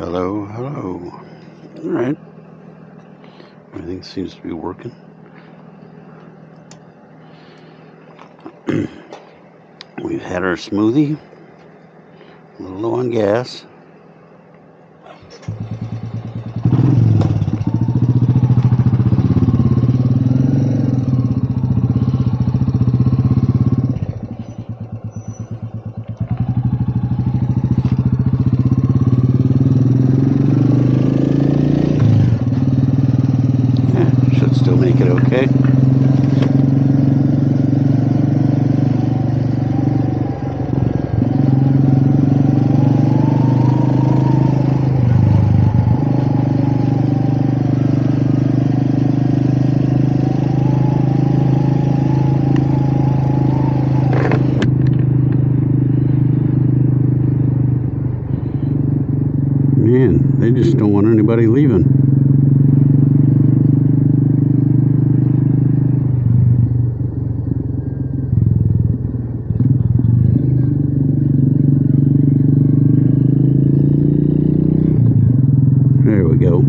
Hello, hello. All right. Everything seems to be working. We've had our smoothie. A little low on gas. Yeah, should still make it okay. Man, they just don't want anybody leaving. There we go.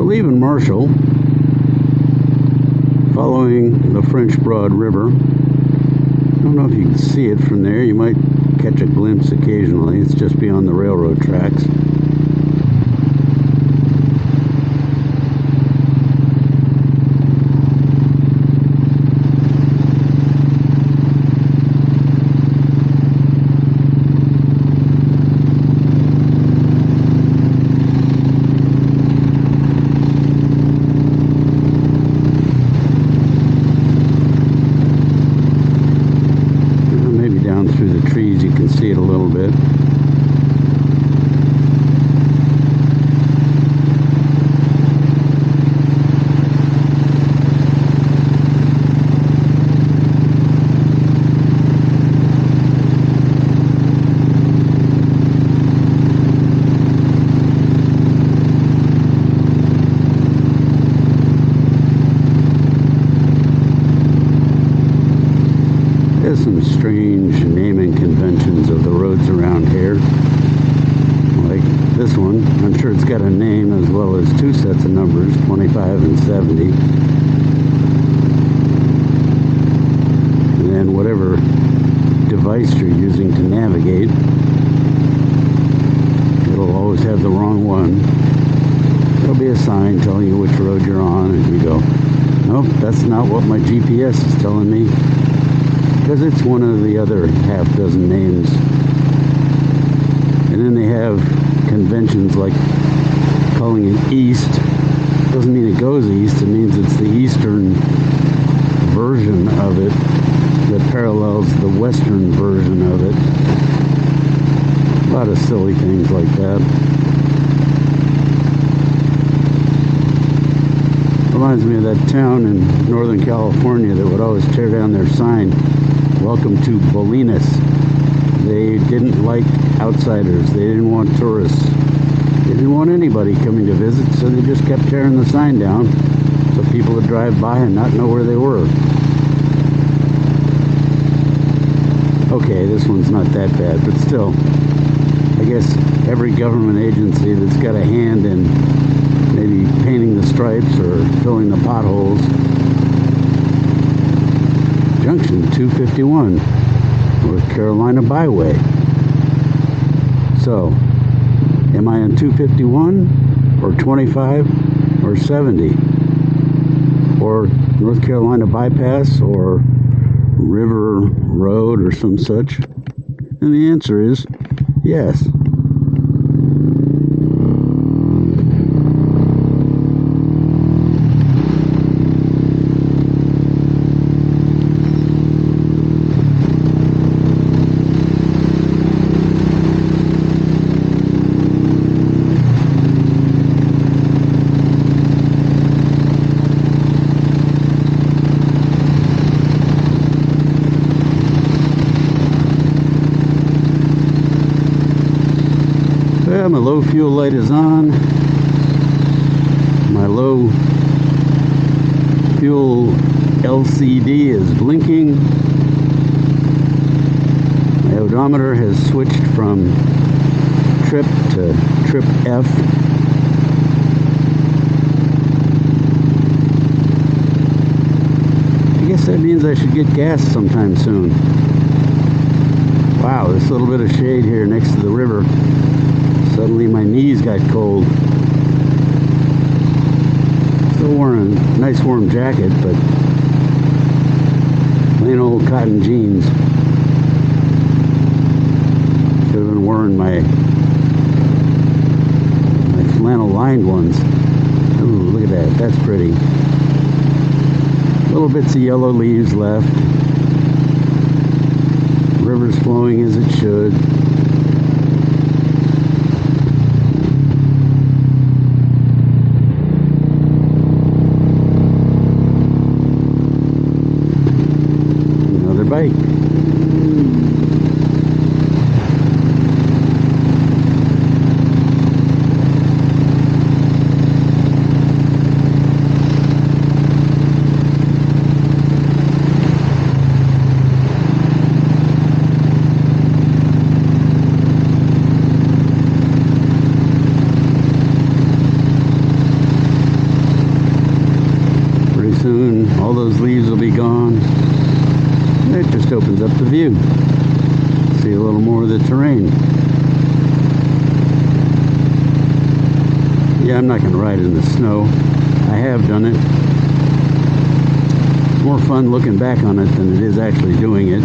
Leaving Marshal, following the French Broad River. I don't know if you can see it from there. You might catch a glimpse occasionally. It's just beyond the railroad tracks. Through the trees you can see it a little bit. There's some strange naming conventions of the roads around here. Like this one, I'm sure it's got a name as well as two sets of numbers, 25 and 70. And then whatever device you're using to navigate, it'll always have the wrong one. There'll be a sign telling you which road you're on, and you go, nope, that's not what my GPS is telling me. Because it's one of the other half dozen names. And then they have conventions like calling it east. Doesn't mean it goes east, it means it's the eastern version of it that parallels the western version of it. A lot of silly things like that. Reminds me of that town in Northern California that would always tear down their sign, "Welcome to Bolinas." They didn't like outsiders. They didn't want tourists. They didn't want anybody coming to visit, so they just kept tearing the sign down so people would drive by and not know where they were. Okay, this one's not that bad, but still, I guess every government agency that's got a hand in maybe painting the stripes or filling the potholes. Junction 251, North Carolina Byway. So, am I on 251 or 25 or 70? Or North Carolina Bypass or River Road or some such? And the answer is yes. Well, my low fuel light is on. My low fuel LCD is blinking. My odometer has switched from trip to trip F. I guess that means I should get gas sometime soon. Wow, this little bit of shade here next to the river. Suddenly my knees got cold. Still wearing a nice warm jacket, but plain old cotton jeans. Should have been wearing my flannel lined ones. Ooh, look at that. That's pretty. Little bits of yellow leaves left. River's flowing as it should. Another bike. Soon all those leaves will be gone. It just opens up the view. See a little more of the terrain. Yeah, I'm not going to ride in the snow. I have done it. It's more fun looking back on it than it is actually doing it.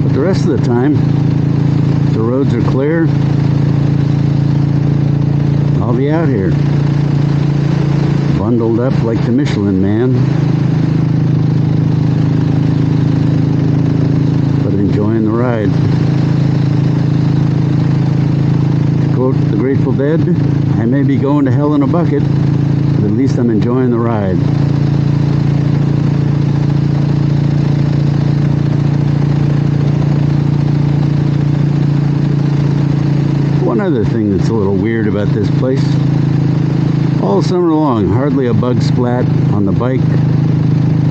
But the rest of the time, the roads are clear. I'll be out here, bundled up like the Michelin Man, but enjoying the ride. To quote the Grateful Dead, I may be going to hell in a bucket, but at least I'm enjoying the ride. One other thing that's a little weird about this place, all summer long, hardly a bug splat on the bike,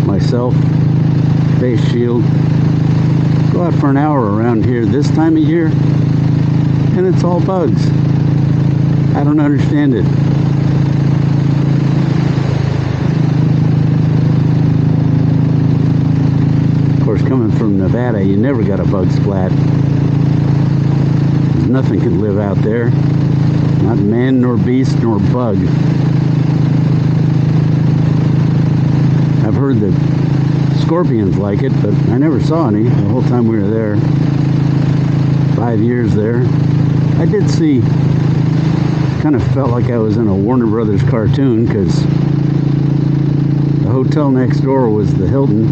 myself, face shield. Go out for an hour around here this time of year, and it's all bugs. I don't understand it. Of course, coming from Nevada, you never got a bug splat. Nothing can live out there. Not man, nor beast, nor bug. I've heard that scorpions like it, but I never saw any the whole time we were there. 5 years there. I did see, kind of felt like I was in a Warner Brothers cartoon, because the hotel next door was the Hilton,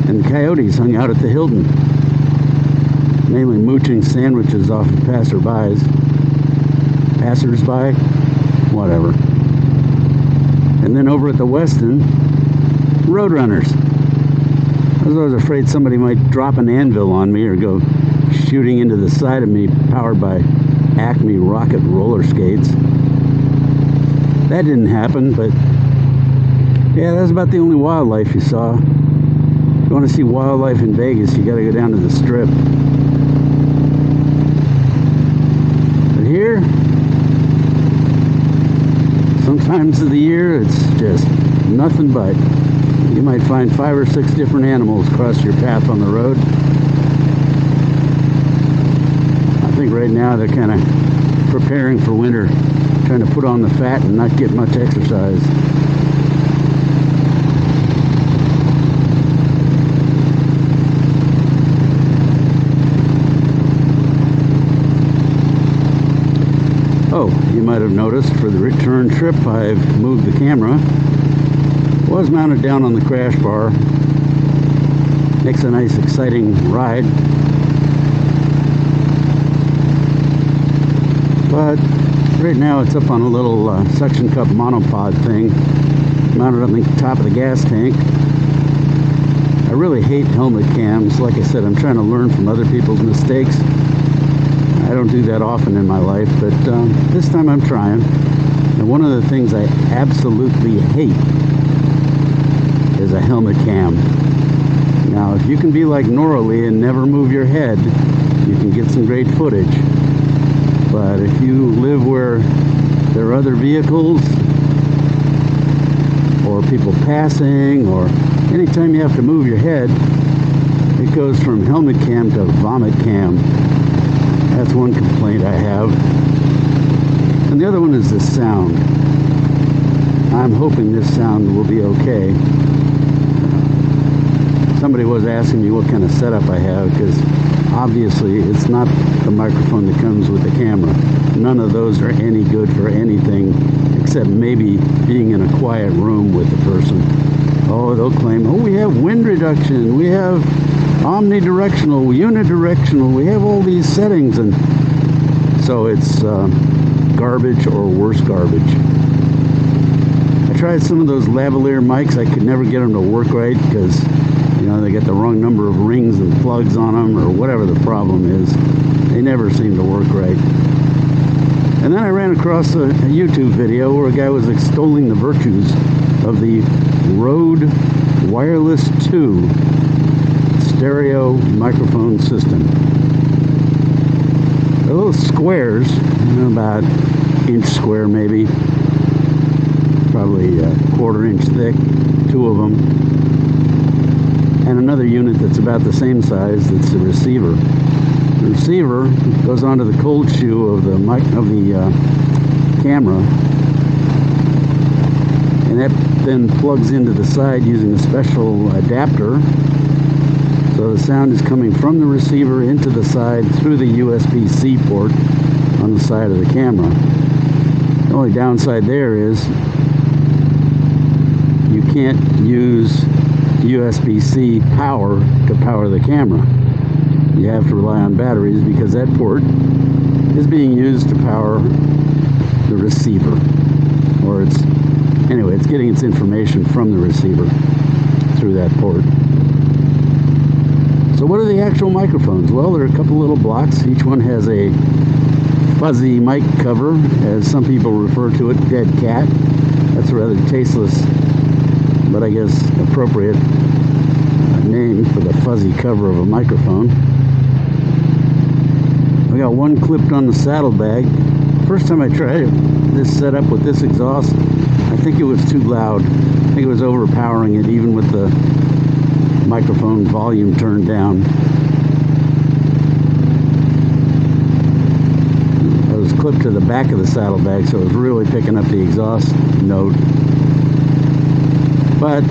and the coyotes hung out at the Hilton, mainly mooching sandwiches off of passersby, whatever. And then over at the Westin, roadrunners. I was always afraid somebody might drop an anvil on me or go shooting into the side of me, powered by Acme rocket roller skates. That didn't happen, but yeah, that's about the only wildlife you saw. If you want to see wildlife in Vegas, you got to go down to the Strip. Here, some times of the year, it's just nothing but. You might find 5 or 6 different animals cross your path on the road. I think right now they're kind of preparing for winter, trying to put on the fat and not get much exercise. Oh, you might have noticed for the return trip I've moved the camera. It was mounted down on the crash bar. Makes a nice exciting ride. But right now it's up on a little suction cup monopod thing, mounted on the top of the gas tank. I really hate helmet cams. Like I said, I'm trying to learn from other people's mistakes. I don't do that often in my life, but this time I'm trying. And one of the things I absolutely hate is a helmet cam. Now, if you can be like Norley and never move your head, you can get some great footage. But if you live where there are other vehicles, or people passing, or anytime you have to move your head, it goes from helmet cam to vomit cam. That's one complaint I have. And the other one is the sound. I'm hoping this sound will be okay. Somebody was asking me what kind of setup I have, because obviously it's not the microphone that comes with the camera. None of those are any good for anything except maybe being in a quiet room with the person. Oh, they'll claim, oh, we have wind reduction, we have omnidirectional, unidirectional, we have all these settings, and so it's garbage or worse garbage. I tried some of those lavalier mics. I could never get them to work right because, you know, they got the wrong number of rings and plugs on them, or whatever the problem is. They never seem to work right. And then I ran across a YouTube video where a guy was extolling the virtues of the Rode Wireless 2 stereo microphone system. They're little squares, about inch square maybe, probably a 1/4 inch thick, 2 of them, and another unit that's about the same size that's the receiver. The receiver goes onto the cold shoe of the camera, and that then plugs into the side using a special adapter. So the sound is coming from the receiver into the side through the USB-C port on the side of the camera. The only downside there is you can't use USB-C power to power the camera. You have to rely on batteries because that port is being used to power the receiver. Or it's getting its information from the receiver through that port. So what are the actual microphones? Well, there are a couple little blocks. Each one has a fuzzy mic cover, as some people refer to it, dead cat. That's a rather tasteless, but I guess appropriate name for the fuzzy cover of a microphone. I got one clipped on the saddlebag. First time I tried this setup with this exhaust, I think it was too loud. I think it was overpowering it, even with the microphone volume turned down. I was clipped to the back of the saddlebag, so it was really picking up the exhaust note. But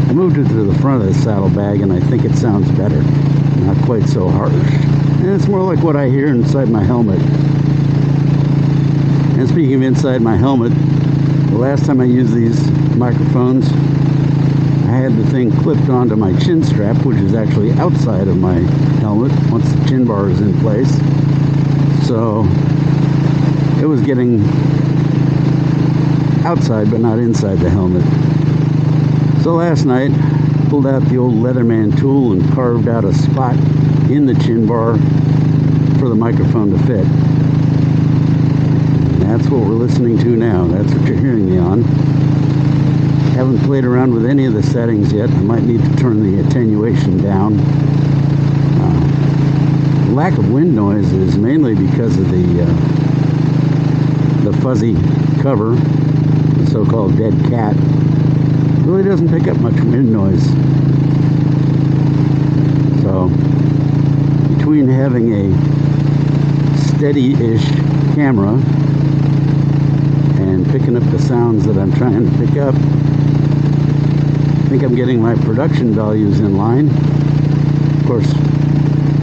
I moved it to the front of the saddlebag, and I think it sounds better. Not quite so harsh. And it's more like what I hear inside my helmet. And speaking of inside my helmet, the last time I used these microphones, I had the thing clipped onto my chin strap, which is actually outside of my helmet once the chin bar is in place. So it was getting outside but not inside the helmet. So last night, pulled out the old Leatherman tool and carved out a spot in the chin bar for the microphone to fit. And that's what we're listening to now. That's what you're hearing me on. Haven't played around with any of the settings yet. I might need to turn the attenuation down. The lack of wind noise is mainly because of the fuzzy cover, the so-called dead cat. It really doesn't pick up much wind noise. So between having a steady-ish camera and picking up the sounds that I'm trying to pick up, I think I'm getting my production values in line. Of course,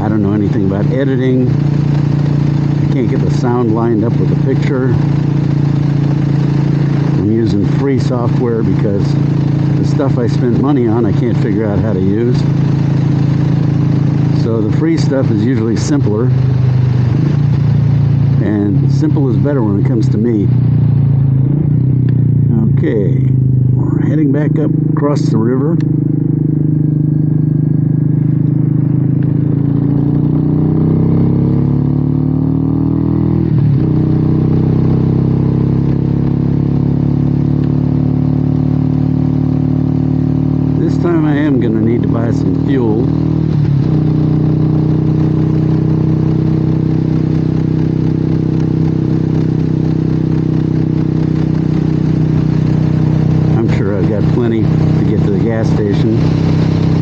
I don't know anything about editing. I can't get the sound lined up with the picture. I'm using free software because the stuff I spend money on I can't figure out how to use. So the free stuff is usually simpler, and simple is better when it comes to me. Okay, we're heading back up across the river. am going to need to buy some fuel. I'm sure I've got plenty to get to the gas station.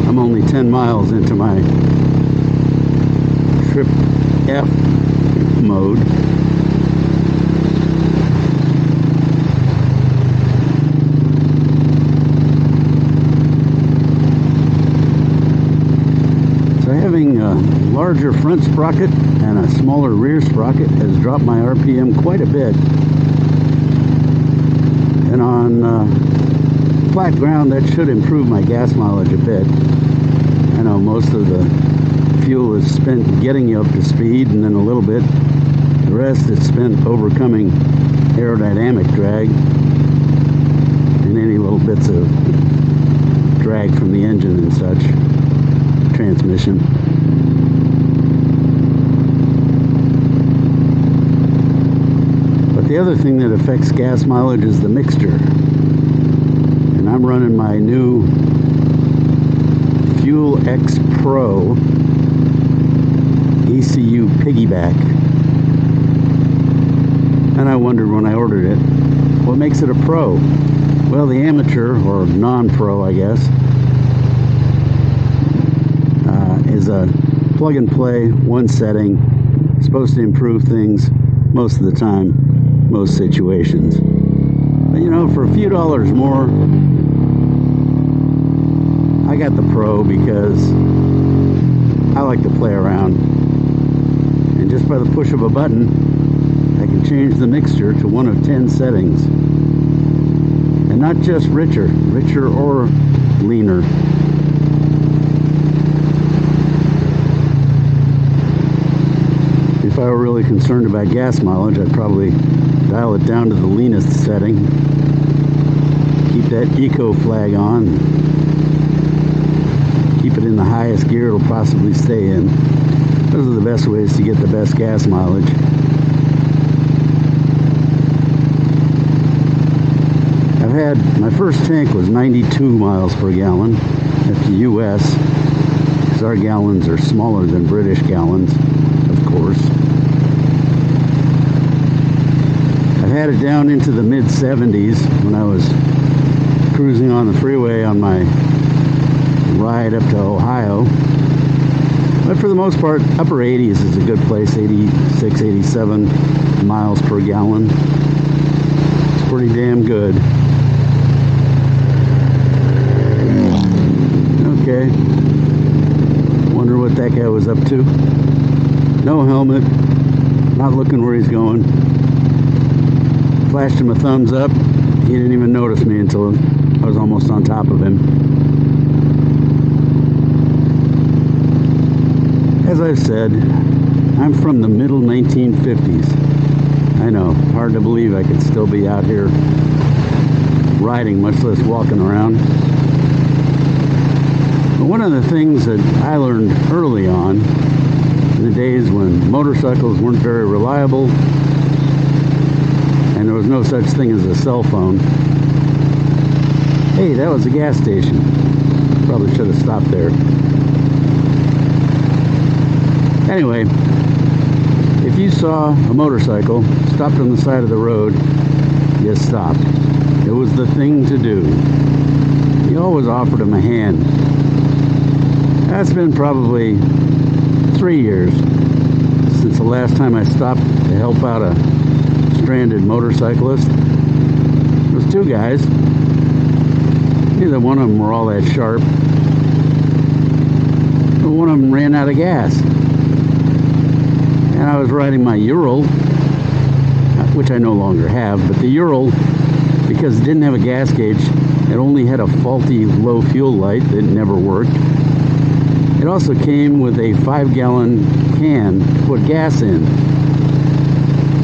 I'm only 10 miles into my trip F mode. So having a larger front sprocket and a smaller rear sprocket has dropped my RPM quite a bit. And on flat ground, that should improve my gas mileage a bit. I know most of the fuel is spent getting you up to speed, and then a little bit, the rest is spent overcoming aerodynamic drag and any little bits of drag from the engine and such, transmission. But the other thing that affects gas mileage is the mixture. And I'm running my new Fuel X Pro ECU piggyback. And I wondered when I ordered it, what makes it a pro? Well, the amateur, or non-pro I guess, is a plug and play, one setting, supposed to improve things most of the time, most situations. But you know, for a few dollars more, I got the Pro because I like to play around. And just by the push of a button, I can change the mixture to one of 10 settings. And not just richer or leaner. If I were really concerned about gas mileage, I'd probably dial it down to the leanest setting. Keep that eco flag on. Keep it in the highest gear it'll possibly stay in. Those are the best ways to get the best gas mileage. I've had, my first tank was 92 miles per gallon at the US, because our gallons are smaller than British gallons, of course. I've had it down into the mid-70s when I was cruising on the freeway on my ride up to Ohio. But for the most part, upper 80s is a good place, 86, 87 miles per gallon. It's pretty damn good. Okay. Wonder what that guy was up to. No helmet. Not looking where he's going. Flashed him a thumbs up. He didn't even notice me until I was almost on top of him. As I've said, I'm from the middle 1950s. I know, hard to believe I could still be out here riding, much less walking around. But one of the things that I learned early on, in the days when motorcycles weren't very reliable, and there was no such thing as a cell phone. Hey, that was a gas station. Probably should have stopped there. Anyway, if you saw a motorcycle stopped on the side of the road, you stopped. It was the thing to do. You always offered him a hand. That's been probably 3 years since the last time I stopped to help out a stranded motorcyclist. It was two guys. Neither one of them were all that sharp. But one of them ran out of gas. And I was riding my Ural, which I no longer have, but the Ural, because it didn't have a gas gauge, it only had a faulty low fuel light that never worked. It also came with a 5-gallon can to put gas in.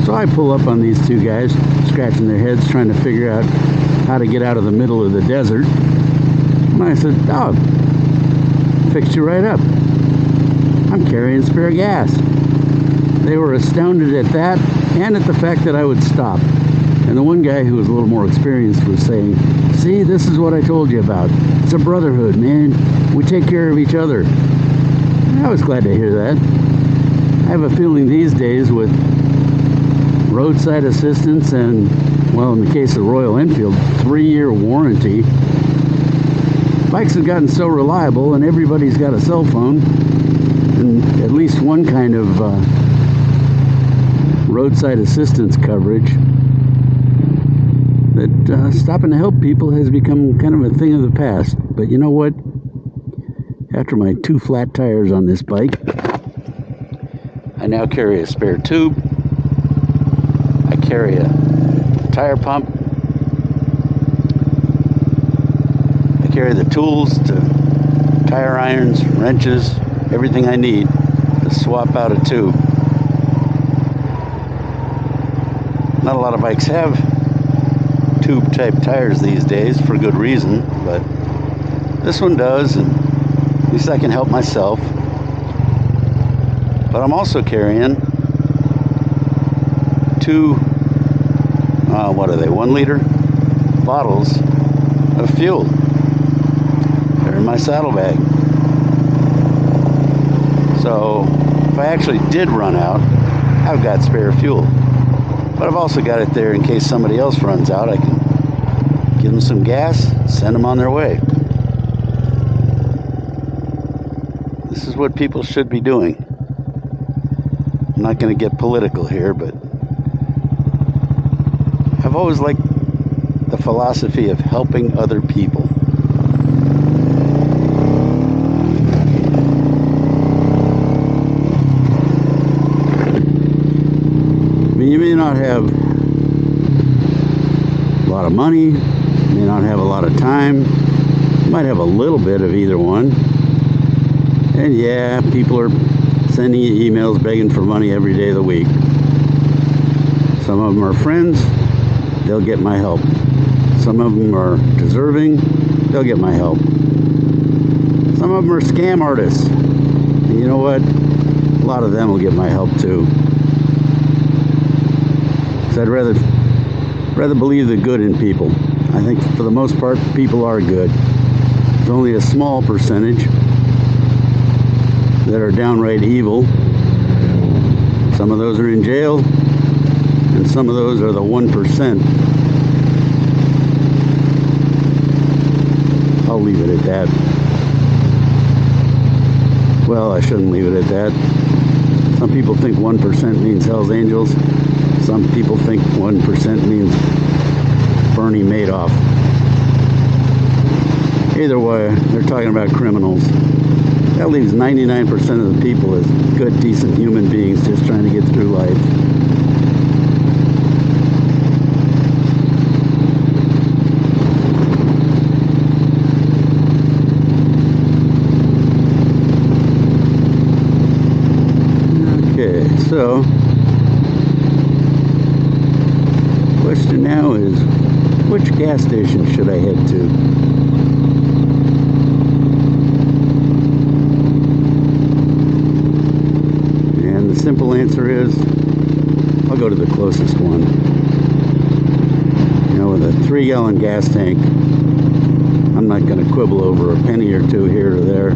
So I pull up on these two guys, scratching their heads, trying to figure out how to get out of the middle of the desert. And I said, "Oh, fixed you right up. I'm carrying spare gas." They were astounded at that and at the fact that I would stop. And the one guy who was a little more experienced was saying, see, this is what I told you about. It's a brotherhood, man. We take care of each other. And I was glad to hear that. I have a feeling these days with roadside assistance and, well, in the case of Royal Enfield, 3-year warranty, bikes have gotten so reliable and everybody's got a cell phone and at least one kind of roadside assistance coverage that stopping to help people has become kind of a thing of the past. But you know what? After my 2 flat tires on this bike, I now carry a spare tube. I carry a tire pump. I carry the tools to tire irons, wrenches, everything I need to swap out a tube. Not a lot of bikes have tube type tires these days for good reason, but this one does, and at least I can help myself. But I'm also carrying 2 what are they, 1 liter bottles of fuel. They're in my saddlebag. So if I actually did run out, I've got spare fuel. But I've also got it there in case somebody else runs out. I can give them some gas, send them on their way. This is what people should be doing. I'm not going to get political here, but I've always liked the philosophy of helping other people. I mean, you may not have a lot of money, you may not have a lot of time, you might have a little bit of either one. And yeah, people are sending you emails begging for money every day of the week. Some of them are friends, they'll get my help. Some of them are deserving, they'll get my help. Some of them are scam artists. And you know what? A lot of them will get my help too. So I'd rather believe the good in people. I think for the most part, people are good. There's only a small percentage that are downright evil. Some of those are in jail, and some of those are the 1%. I'll leave it at that. Well, I shouldn't leave it at that. Some people think 1% means Hell's Angels. Some people think 1% means Bernie Madoff. Either way, they're talking about criminals. That leaves 99% of the people as good, decent human beings just trying to get through life. Okay, so the question now is, which gas station should I head to? And the simple answer is, I'll go to the closest one. You know, with a 3-gallon gas tank, I'm not going to quibble over a penny or two here or there.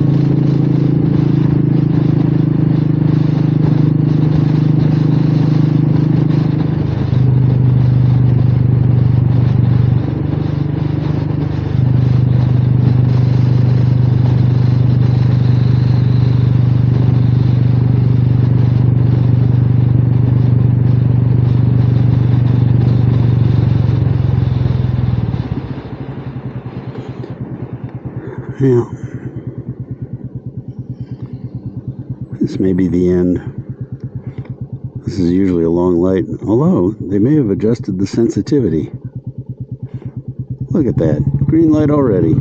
Yeah, this may be the end. This is usually a long light, although they may have adjusted the sensitivity. Look at that, green light already.